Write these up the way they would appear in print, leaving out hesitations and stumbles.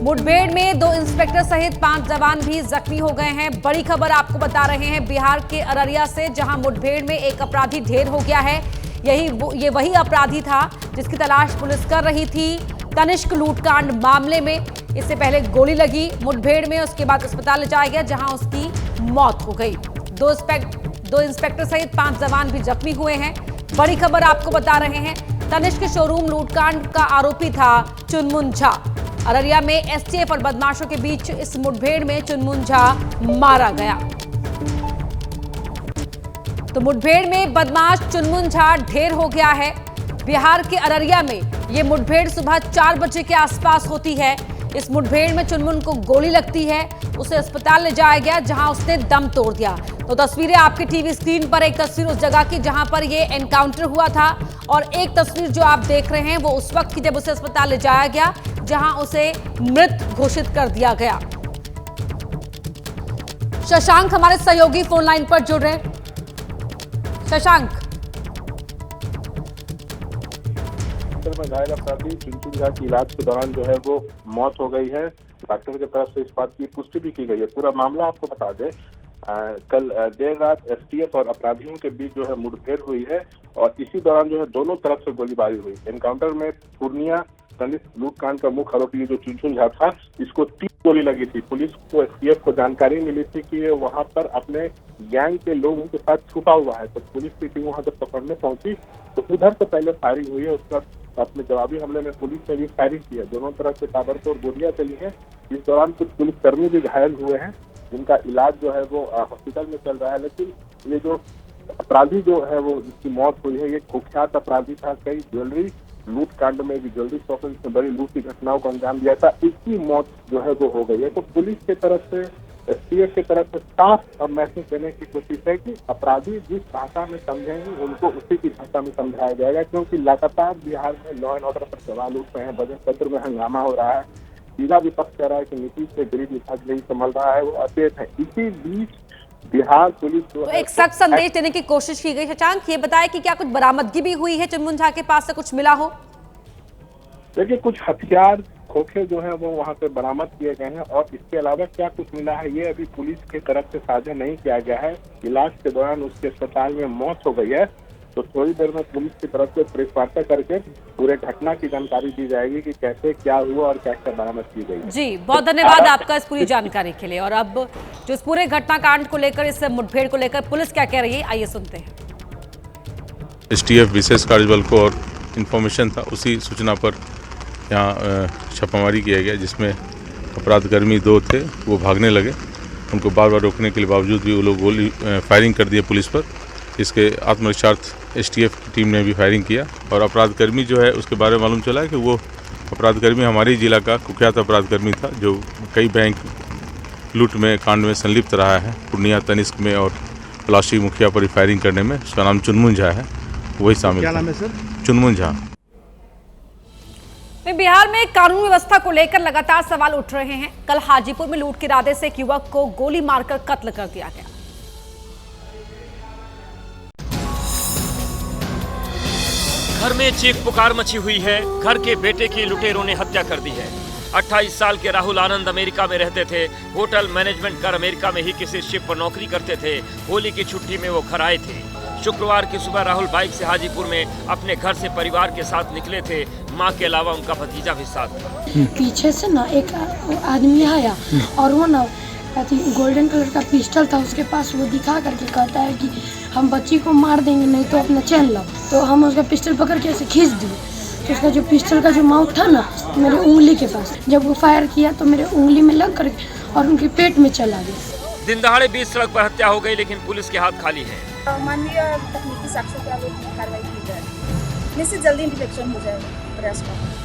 मुठभेड़ में 2 इंस्पेक्टर सहित 5 जवान भी जख्मी हो गए हैं। बड़ी खबर आपको बता रहे हैं बिहार के अररिया से, जहां मुठभेड़ में एक अपराधी ढेर हो गया है। ये वही अपराधी था जिसकी तलाश पुलिस कर रही थी तनिष्क लूटकांड मामले में। इससे पहले गोली लगी मुठभेड़ में, उसके बाद अस्पताल ले जाया गया जहां उसकी मौत हो गई। 2 इंस्पेक्टर सहित 5 जवान भी जख्मी हुए हैं। बड़ी खबर आपको बता रहे हैं, तनिष्क शोरूम लूटकांड का आरोपी था चुनमुन झा। अररिया में एसटीएफ और बदमाशों के बीच इस मुठभेड़ में चुनमुन झा मारा गया। तो मुठभेड़ में बदमाश चुनमुन झा ढेर हो गया है। बिहार के अररिया में यह मुठभेड़ सुबह 4 बजे के आसपास होती है। इस मुठभेड़ में चुनमुन को गोली लगती है, उसे अस्पताल ले जाया गया जहां उसने दम तोड़ दिया। तो तस्वीरें आपकी टीवी स्क्रीन पर, एक तस्वीर उस जगह की जहां पर यह एनकाउंटर हुआ था और एक तस्वीर जो आप देख रहे हैं वो उस वक्त की जब उसे अस्पताल ले जाया गया जहां उसे मृत घोषित कर दिया गया। शशांक हमारे सहयोगी फोन लाइन पर जुड़ रहे हैं। शशांक, में घायल अपराधी चुनमुन झा की इलाज के दौरान जो है वो मौत हो गई है। डॉक्टर की तरफ से इस बात की पुष्टि भी की गई है। पूरा मामला आपको बता दें, कल देर रात एसटीएफ और अपराधियों के बीच जो है मुठभेड़ हुई है और इसी दौरान जो है दोनों तरफ से गोलीबारी हुई। एनकाउंटर में पूर्णिया तनिष्क लूटकांड का मुख्य आरोपी जो चुनमुन झा था, इसको 3 गोली लगी थी। पुलिस को एसटीएफ को जानकारी मिली थी कि ये वहां पर अपने गैंग के लोगों के साथ छुपा हुआ है, तो पुलिस की टीम वहां जब पकड़ने पहुंची तो उधर से पहले फायरिंग हुई है। उसका अपने जवाबी हमले में पुलिस ने भी फायरिंग की है। दोनों तरफ से ताबड़तोड़ गोलियां चली हैं। इस दौरान कुछ पुलिसकर्मी भी घायल हुए हैं, जिनका इलाज जो है वो हॉस्पिटल में चल रहा है। लेकिन ये जो अपराधी जो है वो जिसकी मौत हुई है, ये कुख्यात अपराधी था। कई ज्वेलरी लूट कांड में भी ज्वेलरी शॉप में बड़ी लूट की घटनाओं को अंजाम दिया था। इसकी मौत जो है वो हो गई है। तो पुलिस की तरफ से, एसटीएफ की तरफ से साफ मैसेज देने की कोशिश है कि अपराधी जिस भाषा में समझेंगे उनको उसी की भाषा में समझाया जाएगा, क्योंकि लगातार बिहार में लॉ एंड ऑर्डर पर सवाल उठ रहे हैं। बजट सत्र में हंगामा हो रहा है। सीधा विपक्ष कह रहा है कि नीतीश से गरीब विकास नहीं संभल रहा है, वो अचेत है। इसी बीच बिहार पुलिस तो एक सख्त संदेश देने की कोशिश की गई। शशांक, ये बताया कि क्या कुछ बरामदगी भी हुई है, चुनमुन झा के पास से कुछ मिला हो? देखिए, कुछ हथियार खोखे जो है वो वहां से बरामद किए गए हैं और इसके अलावा क्या कुछ मिला है ये अभी पुलिस की तरफ से साझा नहीं किया गया है। इलाज के दौरान उसके अस्पताल में मौत हो गई है, तो थोड़ी देर में पुलिस की तरफ से प्रेस वार्ता करके पूरे घटना की जानकारी दी जाएगी कि कैसे क्या हुआ और क्या क्या बरामद की गई। जी, बहुत धन्यवाद आपका इस पूरी जानकारी के लिए। और अब जो इस पूरे घटनाकांड को लेकर, इस मुठभेड़ को लेकर पुलिस क्या कह रही है, आइए सुनते हैं। एसटीएफ विशेष कार्यबल को और इन्फॉर्मेशन था, उसी सूचना पर यहाँ छापामारी किया गया, जिसमें अपराधकर्मी 2 थे, वो भागने लगे। उनको बार बार रोकने के बावजूद भी वो लोग गोली फायरिंग कर दिए पुलिस पर। इसके आत्मरक्षार्थ एसटीएफ की टीम ने भी फायरिंग किया और अपराधकर्मी जो है उसके बारे में मालूम चला कि वो अपराधकर्मी हमारे जिला का कुख्यात अपराधकर्मी था, जो कई बैंक लूट में कांड में संलिप्त रहा है। पूर्णिया तनिष्क में और प्लास्टिक मुखिया पर फायरिंग करने में उसका नाम चुनमुन झा है, वही शामिल। क्या नाम है सर? चुनमुन झा। बिहार में कानून व्यवस्था को लेकर लगातार सवाल उठ रहे हैं। कल हाजीपुर में लूट के इरादे से एक युवक को गोली मारकर कत्ल कर दिया गया। घर में चीख पुकार मची हुई है। घर के बेटे की लुटेरों ने हत्या कर दी है। 28 साल के राहुल आनंद अमेरिका में रहते थे। होटल मैनेजमेंट कर अमेरिका में ही किसी शिप पर नौकरी करते थे। होली की छुट्टी में वो घर आए थे। शुक्रवार की सुबह राहुल बाइक से हाजीपुर में अपने घर से परिवार के साथ निकले थे। मां के अलावा उनका भतीजा भी साथ था। पीछे से ना एक आदमी आया और वो ना गोल्डन कलर का पिस्टल था उसके पास। वो दिखा करके कहता है कि हम बच्ची को मार देंगे, नहीं तो अपना चैन लो। तो हम उसका पिस्टल पकड़ के ऐसे खींच दिए, तो उसका जो पिस्टल का जो माउथ था ना मेरे उंगली के पास, जब वो फायर किया तो मेरे उंगली में लग कर और उनके पेट में चला गया। दिन दहाड़े बीच सड़क पर हत्या हो गई, लेकिन पुलिस के हाथ खाली है। मानवीय तकनीकी साक्ष्यों के आलोक में कार्रवाई की जाए, निश्चित जल्दी डिटेक्शन हो जाएगा। प्रयास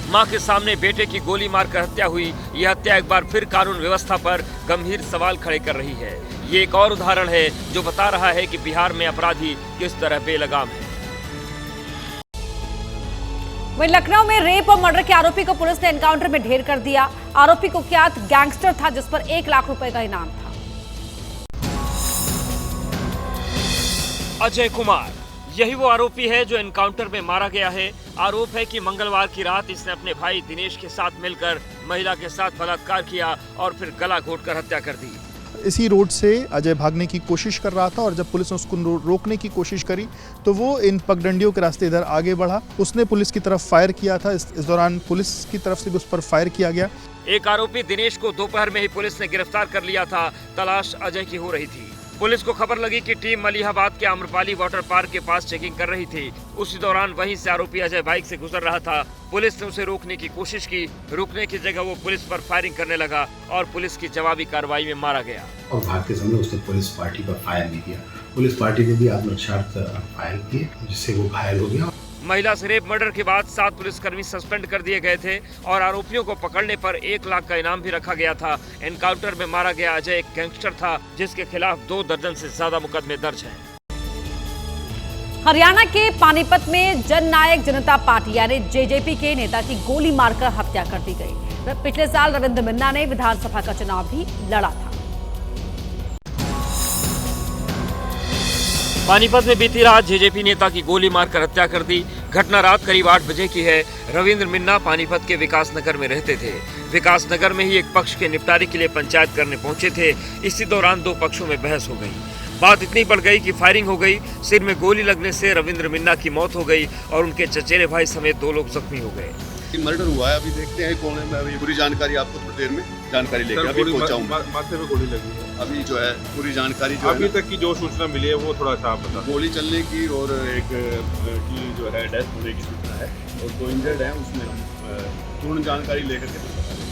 मां के सामने बेटे की गोली मारकर हत्या हुई। यह हत्या एक बार फिर कानून व्यवस्था पर गंभीर सवाल खड़े कर रही है। ये एक और उदाहरण है जो बता रहा है कि बिहार में अपराधी किस तरह बेलगाम है। वहीं लखनऊ में रेप और मर्डर के आरोपी को पुलिस ने एनकाउंटर में ढेर कर दिया। आरोपी कुख्यात गैंगस्टर था, जिस पर 1 लाख रुपए का इनाम था। अजय कुमार, यही वो आरोपी है जो एनकाउंटर में मारा गया है। आरोप है कि मंगलवार की रात इसने अपने भाई दिनेश के साथ मिलकर महिला के साथ बलात्कार किया और फिर गला घोंटकर हत्या कर दी। इसी रोड से अजय भागने की कोशिश कर रहा था और जब पुलिस ने उसको रोकने की कोशिश करी तो वो इन पगडंडियों के रास्ते इधर आगे बढ़ा। उसने पुलिस की तरफ फायर किया था। इस दौरान पुलिस की तरफ से भी उस पर फायर किया गया। एक आरोपी दिनेश को दोपहर में ही पुलिस ने गिरफ्तार कर लिया था। तलाश अजय की हो रही थी। पुलिस को खबर लगी कि टीम मलिहाबाद के आम्रपाली वाटर पार्क के पास चेकिंग कर रही थी। उसी दौरान वहीं से आरोपी अजय बाइक से गुजर रहा था। पुलिस ने उसे रोकने की कोशिश की। रुकने की जगह वो पुलिस पर फायरिंग करने लगा और पुलिस की जवाबी कार्रवाई में मारा गया। और भागते समय उसने पुलिस पार्टी पर फायर नहीं किया। पुलिस पार्टी ने भी आत्मरक्षार्थ फायर किए जिससे वो घायल हो गया। महिला से रेप मर्डर के बाद 7 पुलिसकर्मी सस्पेंड कर दिए गए थे और आरोपियों को पकड़ने पर 1 लाख का इनाम भी रखा गया था। एनकाउंटर में मारा गया अजय एक गैंगस्टर था जिसके खिलाफ 2 दर्जन से ज्यादा मुकदमे दर्ज हैं। हरियाणा के पानीपत में जननायक जनता पार्टी यानी जेजेपी के नेता की गोली मारकर हत्या कर दी गई। पिछले साल रविंद्र मिन्ना ने विधानसभा का चुनाव भी लड़ा था। पानीपत में बीती रात जेजेपी नेता की गोली मारकर हत्या कर दी। घटना रात करीब 8 बजे की है। रविंद्र मिन्ना पानीपत के विकास नगर में रहते थे। विकास नगर में ही एक पक्ष के निपटारे के लिए पंचायत करने पहुंचे थे। इसी दौरान 2 पक्षों में बहस हो गई। बात इतनी बढ़ गई कि फायरिंग हो गई। सिर में गोली लगने से रविंद्र मिन्ना की मौत हो गई और उनके चचेरे भाई समेत 2 लोग जख्मी हो गए। मर्डर हुआ है, अभी देखते हैं कौन है। अभी पूरी जानकारी आपको थोड़ी देर में जानकारी लेकर अभी पहुंचाऊंगा। माथे में गोली लगी है। अभी जो है पूरी जानकारी जो अभी तक की जो सूचना मिली है वो थोड़ा सा आप बता। गोली चलने की और एक की जो है डेथ होने की सूचना है और 2 इंजर्ड हैं। उसमें हम पूर्ण जानकारी लेकर के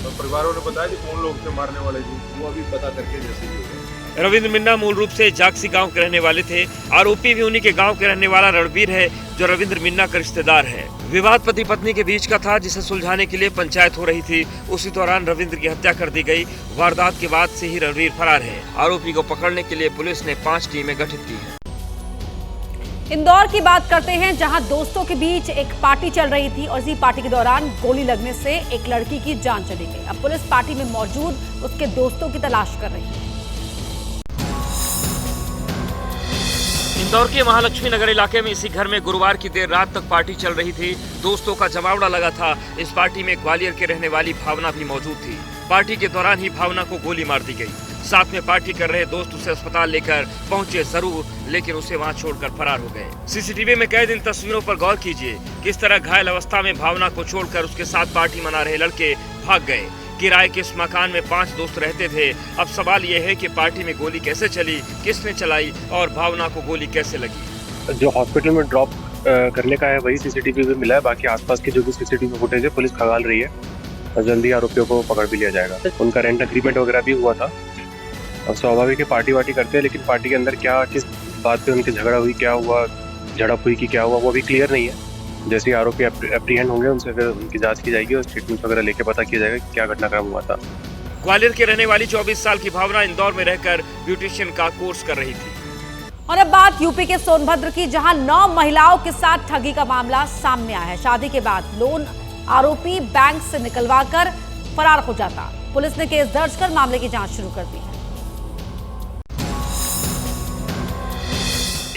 तो परिवारों ने बताया कि कौन लोग थे मारने वाले जी, वो अभी पता करके जैसे ही होगा। रविंद्र मिन्ना मूल रूप से जागसी गांव के रहने वाले थे। आरोपी भी उन्हीं के गांव के रहने वाला रणवीर है जो रविंद्र मिन्ना का रिश्तेदार है। विवाद पति पत्नी के बीच का था जिसे सुलझाने के लिए पंचायत हो रही थी। उसी दौरान रविंद्र की हत्या कर दी गई। वारदात के बाद से ही रणवीर फरार है। आरोपी को पकड़ने के लिए पुलिस ने 5 टीमें गठित की हैं। इंदौर की बात करते हैं जहां दोस्तों के बीच एक पार्टी चल रही थी और इसी पार्टी के दौरान गोली लगने से एक लड़की की जान चली गई। अब पुलिस पार्टी में मौजूद उसके दोस्तों की तलाश कर रही है। इंदौर के महालक्ष्मी नगर इलाके में इसी घर में गुरुवार की देर रात तक पार्टी चल रही थी। दोस्तों का जमावड़ा लगा था। इस पार्टी में ग्वालियर के रहने वाली भावना भी मौजूद थी। पार्टी के दौरान ही भावना को गोली मार दी गई। साथ में पार्टी कर रहे दोस्त उसे अस्पताल लेकर पहुंचे जरूर, लेकिन उसे वहां छोड़कर फरार हो गए। सीसीटीवी में कैद इन तस्वीरों पर गौर कीजिए। किस तरह घायल अवस्था में भावना को छोड़कर उसके साथ पार्टी मना रहे लड़के भाग गए। किराए के इस मकान में 5 दोस्त रहते थे। अब सवाल यह है कि पार्टी में गोली कैसे चली, किसने चलाई और भावना को गोली कैसे लगी। जो हॉस्पिटल में ड्रॉप करने का है वही सीसीटीवी में मिला है। बाकी आसपास की जो भी सीसीटीवी फुटेज है पुलिस खंगाल रही है और जल्दी आरोपियों को पकड़ भी लिया जाएगा। उनका रेंट एग्रीमेंट वगैरह भी हुआ था और स्वाभाविक है पार्टी वार्टी करते हैं, लेकिन पार्टी के अंदर क्या किस बात पे उनकी झगड़ा हुई, क्या हुआ, झड़प हुई कि क्या हुआ वो अभी क्लियर नहीं है। जैसे आरोपी एप्रीहेंड होंगे उनसे फिर उनकी जांच की जाएगी और स्टेटमेंट वगैरह लेके पता किया जाएगा कि क्या घटनाक्रम हुआ था। ग्वालियर के रहने वाली 24 साल की भावना इंदौर में रहकर ब्यूटिशियन का कोर्स कर रही थी। और अब बात यूपी के सोनभद्र की, जहां 9 महिलाओं के साथ ठगी का मामला सामने आया है। शादी के बाद लोन आरोपी बैंक से निकलवाकर फरार हो जाता। पुलिस ने केस दर्ज कर मामले की जांच शुरू कर दी है।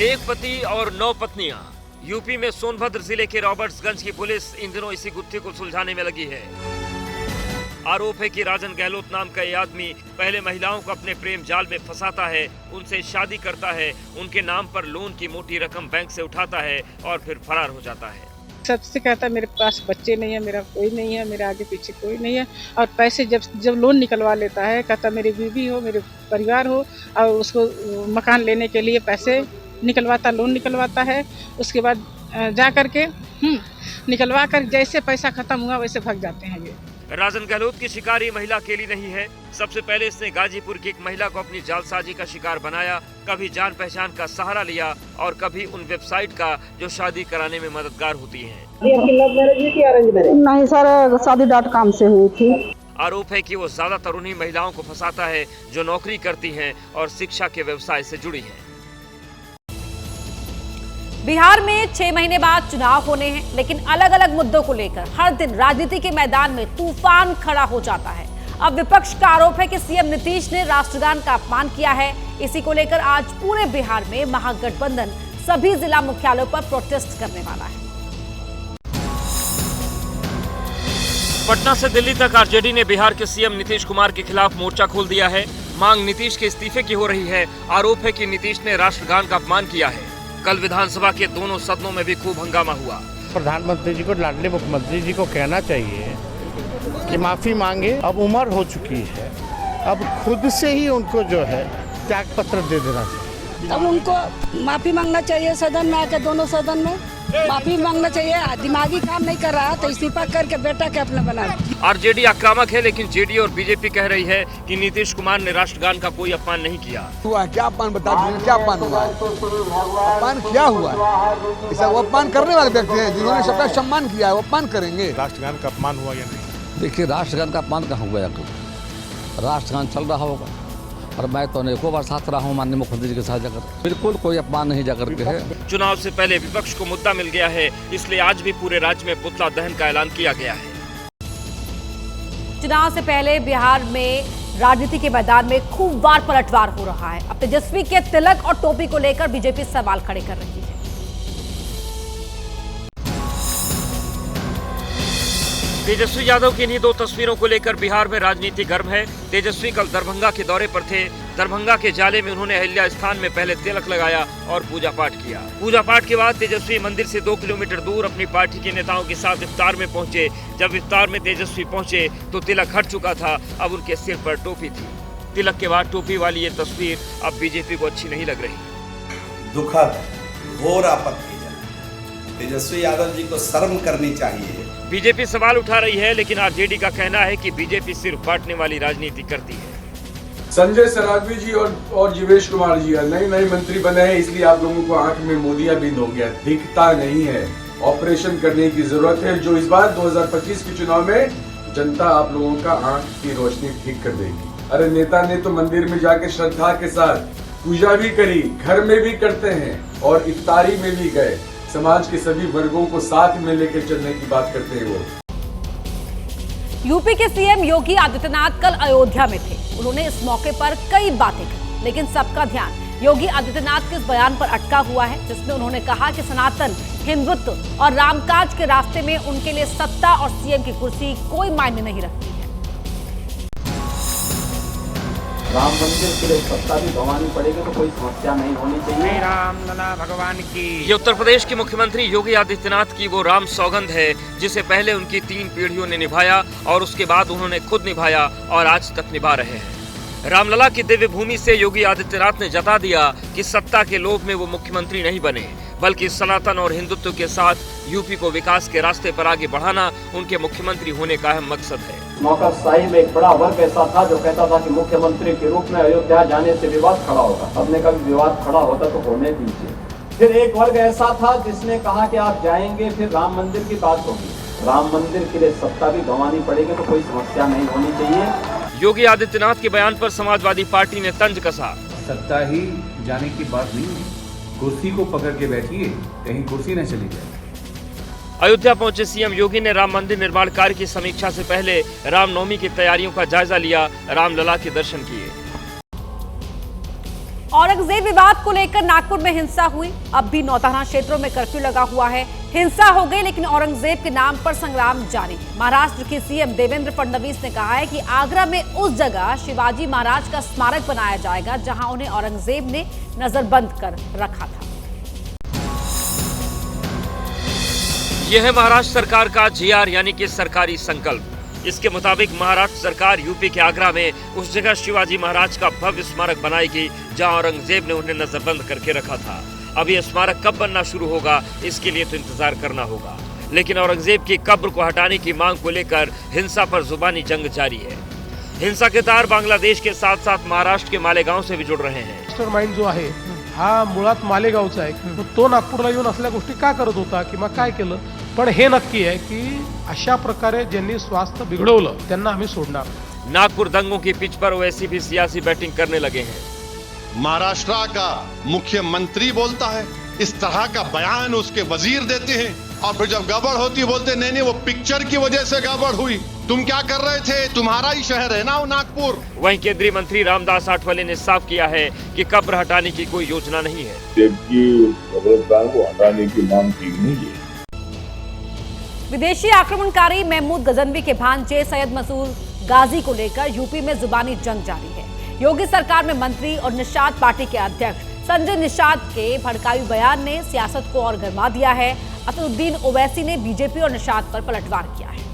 एक पति और 9 पत्नियां। यूपी में सोनभद्र जिले के रॉबर्ट्सगंज की पुलिस इन दिनों इसी गुत्थी को सुलझाने में लगी है। आरोप है कि राजन गहलोत नाम का ये आदमी पहले महिलाओं को अपने प्रेम जाल में फंसाता है, उनसे शादी करता है, उनके नाम पर लोन की मोटी रकम बैंक से उठाता है और फिर फरार हो जाता है। सबसे कहता है मेरे पास बच्चे नहीं है, मेरा कोई नहीं है, मेरे आगे पीछे कोई नहीं है। और पैसे जब लोन निकलवा लेता है कहता मेरी बीवी हो, मेरे परिवार हो, और उसको मकान लेने के लिए पैसे निकलवाता, लोन निकलवाता है। उसके बाद जा करके निकलवा कर जैसे पैसा खत्म हुआ वैसे भाग जाते हैं। ये राजन गहलोत की शिकार ये महिला अकेली नहीं है। सबसे पहले इसने गाजीपुर की एक महिला को अपनी जालसाजी का शिकार बनाया। कभी जान पहचान का सहारा लिया और कभी उन वेबसाइट का जो शादी कराने में मददगार होती हैं। नहीं सर, शादी.com से हुई थी। आरोप है कि वो ज्यादातर उन्हीं महिलाओं को फंसाता है जो नौकरी करती हैं और शिक्षा के व्यवसाय से जुड़ी हैं। बिहार में 6 महीने बाद चुनाव होने हैं, लेकिन अलग अलग मुद्दों को लेकर हर दिन राजनीति के मैदान में तूफान खड़ा हो जाता है। अब विपक्ष का आरोप है कि सीएम नीतीश ने राष्ट्रगान का अपमान किया है। इसी को लेकर आज पूरे बिहार में महागठबंधन सभी जिला मुख्यालयों पर प्रोटेस्ट करने वाला है। पटना से दिल्ली तक आरजेडी ने बिहार के सीएम नीतीश कुमार के खिलाफ मोर्चा खोल दिया है। मांग नीतीश के इस्तीफे की हो रही है। आरोप है कि नीतीश ने राष्ट्रगान का अपमान किया है। कल विधानसभा के दोनों सदनों में भी खूब हंगामा हुआ। प्रधानमंत्री जी को, लाडले मुख्यमंत्री जी को कहना चाहिए कि माफी मांगे। अब उम्र हो चुकी है, अब खुद से ही उनको जो है त्याग पत्र दे देना चाहिए। अब उनको माफी मांगना चाहिए, सदन में आकर दोनों सदन में माफी मांगना चाहिए। दिमागी काम नहीं कर रहा तो इस्तीफा करके बेटा के अपना बना। आरजेडी आक्रामक है, लेकिन जेडीयू और बीजेपी कह रही है कि नीतीश कुमार ने राष्ट्रगान का कोई अपमान नहीं किया। हुआ क्या अपमान बता दीजिए, क्या अपमान हुआ? अपमान क्या हुआ? इसे वो अपमान करने वाले व्यक्ति हैं जिन्होंने सबका सम्मान किया है, वो अपमान करेंगे। राष्ट्रगान का अपमान हुआ या नहीं? देखिए, राष्ट्रगान का अपमान कहाँ हुआ? राष्ट्रगान चल रहा होगा और मैं तो अनेकों बार साथ रहा हूँ माननीय मुख्यमंत्री जी के साथ जाकर। बिल्कुल कोई अपमान नहीं जाकर के है। चुनाव से पहले विपक्ष को मुद्दा मिल गया है, इसलिए आज भी पूरे राज्य में पुतला दहन का ऐलान किया गया है। चुनाव से पहले बिहार में राजनीति के मैदान में खूब बार पलटवार हो रहा है। अब तेजस्वी के तिलक और टोपी को लेकर बीजेपी सवाल खड़े कर रही है। तेजस्वी यादव की इन्हीं दो तस्वीरों को लेकर बिहार में राजनीति गर्म है। तेजस्वी कल दरभंगा के दौरे पर थे। दरभंगा के जाले में उन्होंने अहिल्या स्थान में पहले तिलक लगाया और पूजा पाठ किया। पूजा पाठ के बाद तेजस्वी मंदिर से 2 किलोमीटर दूर अपनी पार्टी के नेताओं के साथ इफ्तार में पहुंचे। जब इफ्तार में तेजस्वी पहुंचे तो तिलक हट चुका था, अब उनके सिर पर टोपी थी। तिलक के बाद टोपी वाली ये तस्वीर अब बीजेपी को अच्छी नहीं लग रही। दुखद, घोर आपत्तिजनक। तेजस्वी यादव जी को शर्म करनी चाहिए। बीजेपी सवाल उठा रही है, लेकिन आरजेडी का कहना है कि बीजेपी सिर्फ बांटने वाली राजनीति करती है। संजय सरावगी जी और जीवेश कुमार जी नए मंत्री बने हैं, इसलिए आप लोगों को आंख में मोतियाबिंद हो गया, दिखता नहीं है। ऑपरेशन करने की जरूरत है, जो इस बार 2025 के चुनाव में जनता आप लोगों का आंख की रोशनी ठीक कर देगी। अरे नेता ने तो मंदिर में जाके श्रद्धा के साथ पूजा भी करी, घर में भी करते हैं और इफ्तारी में भी गए। समाज के सभी वर्गों को साथ में लेकर चलने की बात करते हैं वो। यूपी के सीएम योगी आदित्यनाथ कल अयोध्या में थे। उन्होंने इस मौके पर कई बातें की, लेकिन सबका ध्यान योगी आदित्यनाथ के इस बयान पर अटका हुआ है, जिसमें उन्होंने कहा कि सनातन हिंदुत्व और रामकाज के रास्ते में उनके लिए सत्ता और सीएम की कुर्सी कोई मायने नहीं रखती है। राम मंदिर के लिए सत्ता भी गंवानी पड़ेगी तो कोई समस्या नहीं होनी चाहिए। रामलला भगवान की। ये उत्तर प्रदेश के मुख्यमंत्री योगी आदित्यनाथ की वो राम सौगंध है जिसे पहले उनकी 3 पीढ़ियों ने निभाया और उसके बाद उन्होंने खुद निभाया और आज तक निभा रहे हैं। रामलला की दिव्य भूमि से योगी आदित्यनाथ ने जता दिया कि सत्ता के लोभ में वो मुख्यमंत्री नहीं बने, बल्कि सनातन और हिंदुत्व के साथ यूपी को विकास के रास्ते पर आगे बढ़ाना उनके मुख्यमंत्री होने का अहम मकसद है। नौकरशाही में एक बड़ा वर्ग ऐसा था जो कहता था कि मुख्यमंत्री के रूप में अयोध्या जाने से विवाद खड़ा होगा। हमने कभी विवाद खड़ा होता तो होने दीजिए। फिर एक वर्ग ऐसा था जिसने कहा कि आप जाएंगे फिर राम मंदिर की बात होगी। राम मंदिर के लिए सत्ता भी गंवानी पड़ेगी तो कोई समस्या नहीं होनी चाहिए। योगी आदित्यनाथ के बयान पर समाजवादी पार्टी ने तंज कसा। सत्ता ही जाने की बात नहीं है, कुर्सी को पकड़ के बैठिए, कहीं कुर्सी न चली जाए। अयोध्या पहुंचे सीएम योगी ने राम मंदिर निर्माण कार्य की समीक्षा से पहले रामनवमी की तैयारियों का जायजा लिया, रामलला के दर्शन किए। औरंगजेब विवाद को लेकर नागपुर में हिंसा हुई। अब भी नौतहरा क्षेत्रों में कर्फ्यू लगा हुआ है। हिंसा हो गई, लेकिन औरंगजेब के नाम पर संग्राम जारी। महाराष्ट्र के सीएम देवेंद्र फडणवीस ने कहा है कि आगरा में उस जगह शिवाजी महाराज का स्मारक बनाया जाएगा जहां उन्हें औरंगजेब ने नजरबंद कर रखा था। यह है महाराष्ट्र सरकार का GR यानी कि सरकारी संकल्प। इसके मुताबिक महाराष्ट्र सरकार यूपी के आगरा में उस जगह शिवाजी महाराज का भव्य स्मारक बनाएगी जहां औरंगजेब ने उन्हें नजरबंद करके रखा था। अब यह स्मारक कब बनना शुरू होगा इसके लिए तो इंतजार करना होगा, लेकिन औरंगजेब की कब्र को हटाने की मांग को लेकर हिंसा पर जुबानी जंग जारी है। हिंसा के तार बांग्लादेश के साथ साथ महाराष्ट्र के मालेगांव से भी जुड़ रहे हैं। मास्टरमाइंड जो आहे हा मुळात मालेगावचा आहे, तो नागपूरला येऊन असल्या गोष्टी का करत होता किंवा काय केलं, पण हे नक्की आहे की अशा प्रकारे ज्यांनी स्वास्थ्य बिघडवलं त्यांना आम्ही सोडणार। नागपुर दंगों की पिच पर ओवैसी भी सियासी बैटिंग करने लगे हैं। महाराष्ट्र का मुख्यमंत्री बोलता है, इस तरह का बयान उसके वजीर देते हैं और फिर जब गड़बड़ होती बोलते नहीं वो पिक्चर की वजह से गड़बड़ हुई। तुम क्या कर रहे थे? तुम्हारा ही शहर है ना वो नागपुर। वहीं केंद्रीय मंत्री रामदास आठवले ने साफ किया है कि कब्र हटाने की कोई योजना नहीं है। जबकि कब्रिस्तान को हटाने की मांग की नहीं है। विदेशी आक्रमणकारी महमूद गजनवी के भांजे सैयद मसूद गाजी को लेकर यूपी में जुबानी जंग जारी है। योगी सरकार में मंत्री और निषाद पार्टी के अध्यक्ष संजय निषाद के भड़काऊ बयान ने सियासत को और गरमा दिया है। असदुद्दीन ओवैसी ने बीजेपी और निषाद पर पलटवार किया है।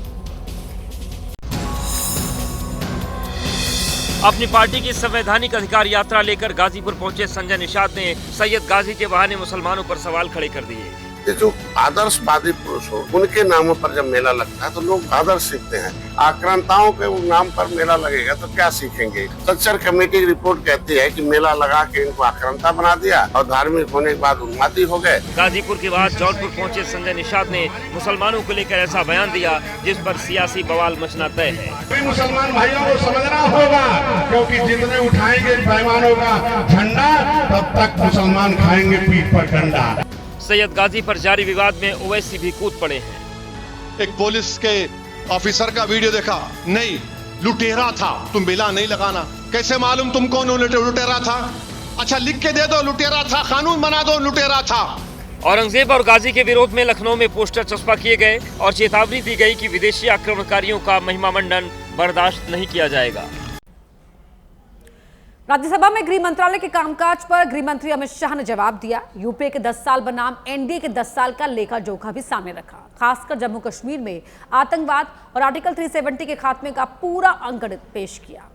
अपनी पार्टी की संवैधानिक अधिकार यात्रा लेकर गाजीपुर पहुंचे संजय निषाद ने सैयद गाजी के बहाने मुसलमानों पर सवाल खड़े कर दिए। जो आदर्शवादी पुरुष हो उनके नामों पर जब मेला लगता है तो लोग आदर्श सीखते हैं। आक्रांताओं के नाम पर मेला लगेगा तो क्या सीखेंगे? सच्चर कमेटी की रिपोर्ट कहती है कि मेला लगा के इनको आक्रांता बना दिया और धार्मिक होने के बाद उन्मादी हो गए। गाजीपुर के बाद जौनपुर पहुंचे संजय निषाद ने मुसलमानों को लेकर ऐसा बयान दिया जिस पर सियासी बवाल मचना तय है। मुसलमान भाइयों को समझना होगा, क्योंकि जितने उठाएंगे पैमानों का झंडा तब तक मुसलमान खाएंगे पीठ पर डंडा। सैयद गाजी पर जारी विवाद में ओवैसी भी कूद पड़े हैं। एक पुलिस के ऑफिसर का वीडियो देखा, नहीं लुटेरा था, तुम बिला नहीं लगाना। कैसे मालूम तुम कौन लुटेरा था? अच्छा लिख के दे दो लुटेरा था, कानून बना दो लुटेरा था। औरंगजेब और गाजी के विरोध में लखनऊ में पोस्टर चस्पा किए गए और चेतावनी दी गई कि विदेशी आक्रमणकारियों का महिमा मंडन बर्दाश्त नहीं किया जाएगा। राज्यसभा में गृह मंत्रालय के कामकाज पर गृह मंत्री अमित शाह ने जवाब दिया। यूपीए के 10 साल बनाम एनडीए के 10 साल का लेखा जोखा भी सामने रखा। खासकर जम्मू कश्मीर में आतंकवाद और आर्टिकल 370 के खात्मे का पूरा अंकगणित पेश किया।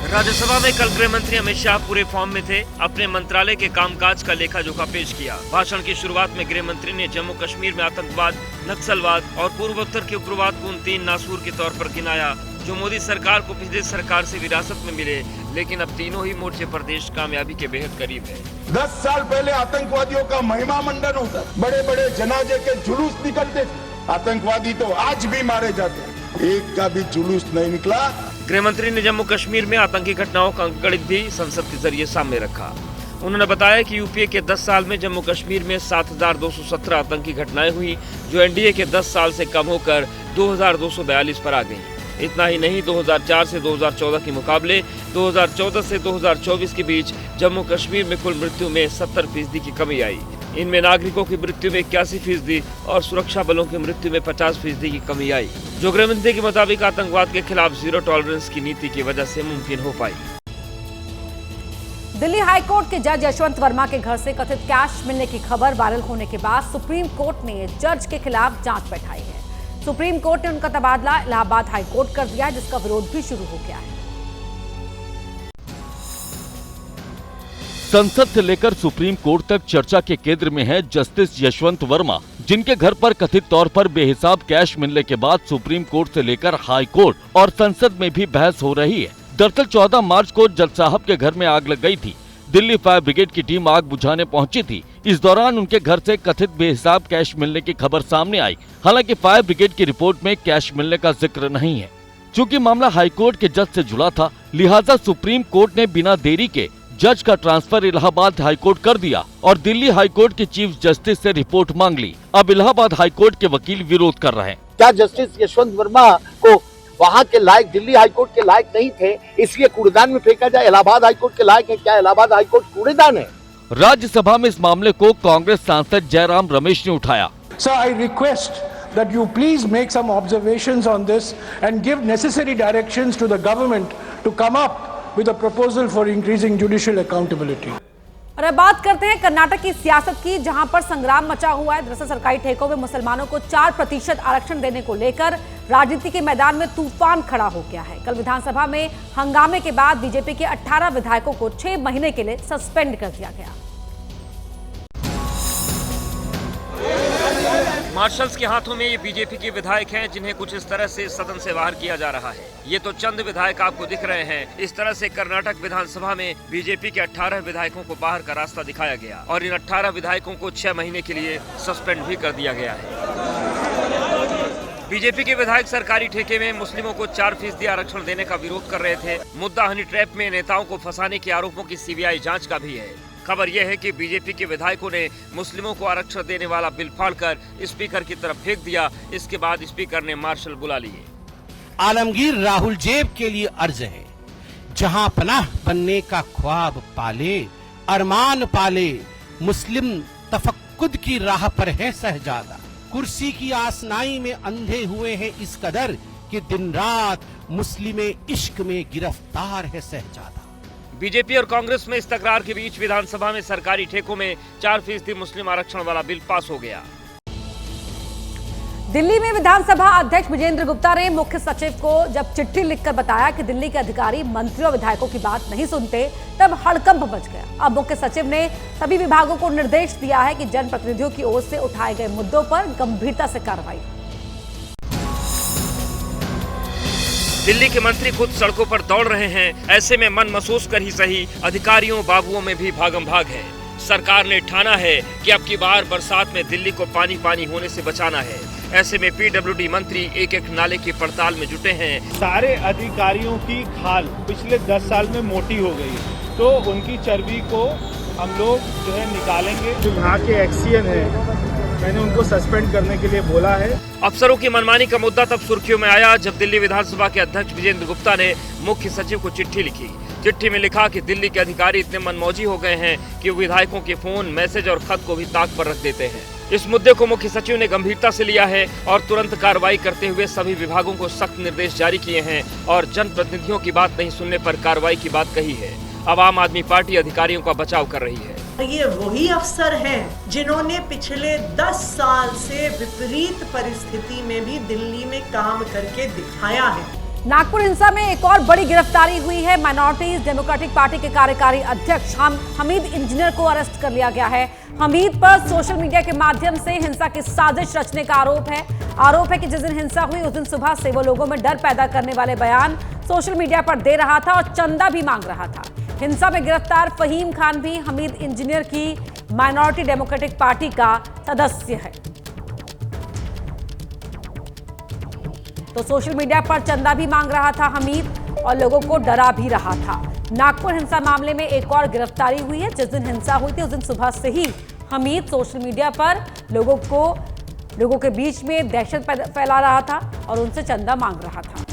राज्यसभा में कल गृह मंत्री अमित शाह पूरे फॉर्म में थे। अपने मंत्रालय के कामकाज का लेखा जोखा पेश किया। भाषण की शुरुआत में गृह मंत्री ने जम्मू कश्मीर में आतंकवाद, नक्सलवाद और पूर्वोत्तर के उग्रवाद को उन 3 नासूर के तौर पर गिनाया जो मोदी सरकार को पिछली सरकार से विरासत में मिले, लेकिन अब तीनों ही मोर्चे पर देश कामयाबी के बेहद करीब है। 10 साल पहले आतंकवादियों का महिमा मंडन होता, बड़े बड़े जनाजे के जुलूस निकलते थे। आतंकवादी तो आज भी मारे जाते हैं, एक का भी जुलूस नहीं निकला। गृह मंत्री ने जम्मू कश्मीर में आतंकी घटनाओं का अंकगणित भी संसद के जरिए सामने रखा। उन्होंने बताया कि यूपीए के 10 साल में जम्मू कश्मीर में 7,217 आतंकी घटनाएं हुई, जो एनडीए के 10 साल से कम होकर 2,242 पर आ गई। इतना ही नहीं, 2004 से 2014 के मुकाबले 2014 से 2024 के बीच जम्मू कश्मीर में कुल मृत्यु में 70% की कमी आई। इनमें नागरिकों की मृत्यु में 81% और सुरक्षा बलों की मृत्यु में 50% की कमी आई, जो गृहमंत्री के मुताबिक आतंकवाद के खिलाफ जीरो टॉलरेंस की नीति की वजह से मुमकिन हो पाई। दिल्ली हाईकोर्ट के जज यशवंत वर्मा के घर से कथित कैश मिलने की खबर वायरल होने के बाद सुप्रीम कोर्ट ने जज के खिलाफ जांच बैठाई है। सुप्रीम कोर्ट ने उनका तबादला इलाहाबाद हाई कोर्ट कर दिया, जिसका विरोध भी शुरू हो गया है। संसद से लेकर सुप्रीम कोर्ट तक चर्चा के केंद्र में है जस्टिस यशवंत वर्मा, जिनके घर पर कथित तौर पर बेहिसाब कैश मिलने के बाद सुप्रीम कोर्ट से लेकर हाई कोर्ट और संसद में भी बहस हो रही है। दरअसल 14 मार्च को जज साहब के घर में आग लग गई थी। दिल्ली फायर ब्रिगेड की टीम आग बुझाने पहुंची थी। इस दौरान उनके घर से कथित बेहिसाब कैश मिलने की खबर सामने आई। हालांकि फायर ब्रिगेड की रिपोर्ट में कैश मिलने का जिक्र नहीं है। चूँकि मामला हाईकोर्ट के जज से जुड़ा था, लिहाजा सुप्रीम कोर्ट ने बिना देरी के जज का ट्रांसफर इलाहाबाद हाईकोर्ट कर दिया और दिल्ली हाईकोर्ट के चीफ जस्टिस से रिपोर्ट मांग ली। अब इलाहाबाद हाईकोर्ट के वकील विरोध कर रहे हैं। क्या जस्टिस यशवंत वर्मा को वहाँ के लायक, दिल्ली हाईकोर्ट के लायक नहीं थे, इसलिए कूड़ेदान में फेंका जाए? इलाहाबाद हाईकोर्ट के लायक है? क्या इलाहाबाद हाईकोर्ट कूड़ेदान है? राज्यसभा में इस मामले को कांग्रेस सांसद जयराम रमेश ने उठाया। Sir, I request that you please make some observations on this and give necessary directions to the government to come up with a proposal for increasing judicial accountability. और अब बात करते हैं कर्नाटक की सियासत की, जहां पर संग्राम मचा हुआ है। दरअसल सरकारी ठेकों में मुसलमानों को 4% आरक्षण देने को लेकर राजनीति के मैदान में तूफान खड़ा हो गया है। कल विधानसभा में हंगामे के बाद बीजेपी के 18 विधायकों को 6 महीने के लिए सस्पेंड कर दिया गया। मार्शल्स के हाथों में ये बीजेपी के विधायक हैं, जिन्हें कुछ इस तरह से सदन से बाहर किया जा रहा है। ये तो चंद विधायक आपको दिख रहे हैं। इस तरह से कर्नाटक विधानसभा में बीजेपी के 18 विधायकों को बाहर का रास्ता दिखाया गया और इन 18 विधायकों को 6 महीने के लिए सस्पेंड भी कर दिया गया है। बीजेपी के विधायक सरकारी ठेके में मुस्लिमों को 4% आरक्षण देने का विरोध कर रहे थे। मुद्दा हनी ट्रैप में नेताओं को फंसाने के आरोपों की सीबीआई जांच का भी है। खबर यह है कि बीजेपी के विधायकों ने मुस्लिमों को आरक्षण देने वाला बिल फाड़कर स्पीकर की तरफ फेंक दिया। इसके बाद स्पीकर ने मार्शल बुला लिए। आलमगीर राहुल जेब के लिए अर्ज है, जहां पनाह बनने का ख्वाब पाले, अरमान पाले, मुस्लिम तफक्कुद की राह पर है सहजादा। कुर्सी की आसनाई में अंधे हुए हैं इस कदर कि दिन रात मुस्लिम इश्क में गिरफ्तार है सहजादा। बीजेपी और कांग्रेस में इस तकरार के बीच विधानसभा में सरकारी ठेकों में 4% मुस्लिम आरक्षण वाला बिल पास हो गया। दिल्ली में विधानसभा अध्यक्ष विजेंद्र गुप्ता ने मुख्य सचिव को जब चिट्ठी लिखकर बताया कि दिल्ली के अधिकारी मंत्रियों विधायकों की बात नहीं सुनते, तब हड़कंप मच गया। अब मुख्य सचिव ने सभी विभागों को निर्देश दिया है कि जनप्रतिनिधियों की ओर से उठाए गए मुद्दों पर गंभीरता से कार्रवाई। दिल्ली के मंत्री खुद सड़कों पर दौड़ रहे हैं। ऐसे में मन महसूस कर ही सही अधिकारियों बाबुओं में भी भागम भाग है। सरकार ने ठाना है कि अब की बार बरसात में दिल्ली को पानी पानी होने से बचाना है। ऐसे में पीडब्ल्यूडी मंत्री एक एक नाले की पड़ताल में जुटे हैं। सारे अधिकारियों की खाल पिछले 10 साल में मोटी हो गई, तो उनकी चर्बी को हम लोग जो है निकालेंगे। जो यहाँ के एक्सीएन है, मैंने उनको सस्पेंड करने के लिए बोला है। अफसरों की मनमानी का मुद्दा तब सुर्खियों में आया जब दिल्ली विधानसभा के अध्यक्ष विजेंद्र गुप्ता ने मुख्य सचिव को चिट्ठी लिखी। चिट्ठी में लिखा कि दिल्ली के अधिकारी इतने मनमौजी हो गए हैं कि विधायकों के फोन, मैसेज और खत को भी ताक पर रख देते हैं। इस मुद्दे को मुख्य सचिव ने गंभीरता से लिया है और तुरंत कार्रवाई करते हुए सभी विभागों को सख्त निर्देश जारी किए हैं और जनप्रतिनिधियों की बात नहीं सुनने पर कार्रवाई की बात कही है। अब आम आदमी पार्टी अधिकारियों का बचाव कर रही है। ये वही अफसर हैं जिन्होंने पिछले 10 साल से विपरीत परिस्थिति में भी दिल्ली में काम करके दिखाया है। नागपुर हिंसा में एक और बड़ी गिरफ्तारी हुई है। माइनॉरिटीज डेमोक्रेटिक पार्टी के कार्यकारी अध्यक्ष हमीद इंजीनियर को अरेस्ट कर लिया गया है। हमीद पर सोशल मीडिया के माध्यम से हिंसा की साजिश रचने का आरोप है कि जिस दिन हिंसा हुई उस दिन सुबह से वो लोगों में डर पैदा करने वाले बयान सोशल मीडिया पर दे रहा था और चंदा भी मांग रहा था। हिंसा में गिरफ्तार फहीम खान भी हमीद इंजीनियर की माइनॉरिटी डेमोक्रेटिक पार्टी का सदस्य है। तो सोशल मीडिया पर चंदा भी मांग रहा था हमीद और लोगों को डरा भी रहा था। नागपुर हिंसा मामले में एक और गिरफ्तारी हुई है। जिस दिन हिंसा हुई थी उस दिन सुबह से ही हमीद सोशल मीडिया पर लोगों के बीच में दहशत फैला रहा था और उनसे चंदा मांग रहा था।